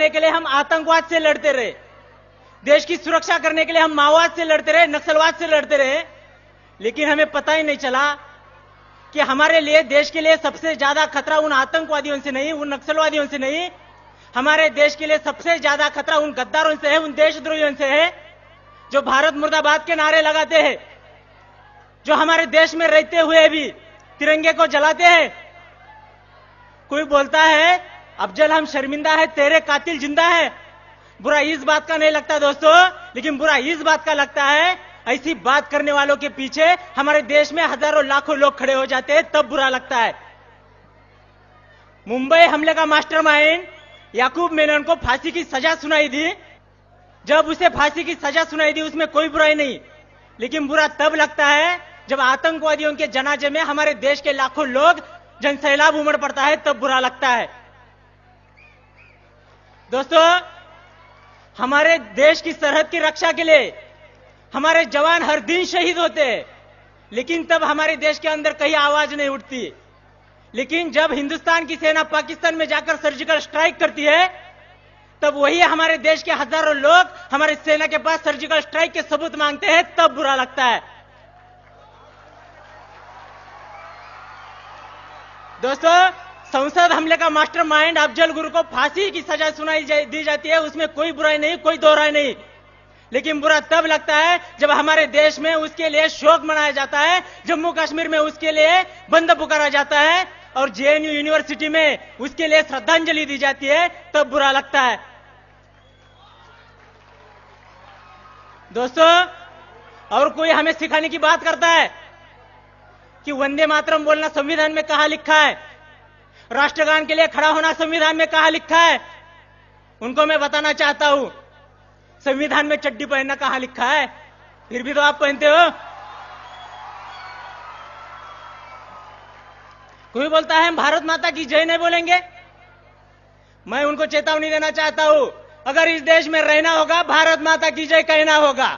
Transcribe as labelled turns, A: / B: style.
A: करने के लिए हम आतंकवाद से लड़ते रहे, देश की सुरक्षा करने के लिए हम माओवाद से लड़ते रहे, नक्सलवाद से लड़ते रहे, लेकिन हमें पता ही नहीं चला कि हमारे लिए, देश के लिए सबसे ज्यादा खतरा उन आतंकवादियों से नहीं, उन नक्सलवादियों से नहीं, हमारे देश के लिए सबसे ज्यादा खतरा उन गद्दारों से है, उन देशद्रोहियों से है, जो भारत मुर्दाबाद के नारे लगाते हैं, जो हमारे देश में रहते हुए भी तिरंगे को जलाते हैं। कोई बोलता है अफजल हम शर्मिंदा है, तेरे कातिल जिंदा है। बुरा इस बात का नहीं लगता दोस्तों, लेकिन बुरा इस बात का लगता है ऐसी बात करने वालों के पीछे हमारे देश में हजारों लाखों लोग खड़े हो जाते हैं, तब बुरा लगता है। मुंबई हमले का मास्टरमाइंड याकूब मेनन को फांसी की सजा सुनाई दी। जब उसे फांसी की सजा सुनाई दी उसमें कोई बुराई नहीं, लेकिन बुरा तब लगता है जब आतंकवादियों के जनाजे में हमारे देश के लाखों लोग जनसैलाब उमड़ पड़ता है, तब बुरा लगता है। दोस्तों, हमारे देश की सरहद की रक्षा के लिए हमारे जवान हर दिन शहीद होते हैं, लेकिन तब हमारे देश के अंदर कहीं आवाज नहीं उठती। लेकिन जब हिंदुस्तान की सेना पाकिस्तान में जाकर सर्जिकल स्ट्राइक करती है, तब वही हमारे देश के हजारों लोग हमारी सेना के पास सर्जिकल स्ट्राइक के सबूत मांगते हैं, तब बुरा लगता है। दोस्तों, संसद हमले का मास्टरमाइंड अफजल गुरु को फांसी की सजा दी जाती है, उसमें कोई बुराई नहीं, कोई दोहराई नहीं, लेकिन बुरा तब लगता है जब हमारे देश में उसके लिए शोक मनाया जाता है, जम्मू कश्मीर में उसके लिए बंद पुकारा जाता है और जेएनयू यूनिवर्सिटी में उसके लिए श्रद्धांजलि दी जाती है, तब बुरा लगता है। दोस्तों, और कोई हमें सिखाने की बात करता है कि वंदे मातरम बोलना संविधान में कहां लिखा है, राष्ट्रगान के लिए खड़ा होना संविधान में कहां लिखा है। उनको मैं बताना चाहता हूं, संविधान में चड्डी पहनना कहां लिखा है, फिर भी तो आप पहनते हो। कोई बोलता है हम भारत माता की जय नहीं बोलेंगे। मैं उनको चेतावनी देना चाहता हूं, अगर इस देश में रहना होगा भारत माता की जय कहना होगा।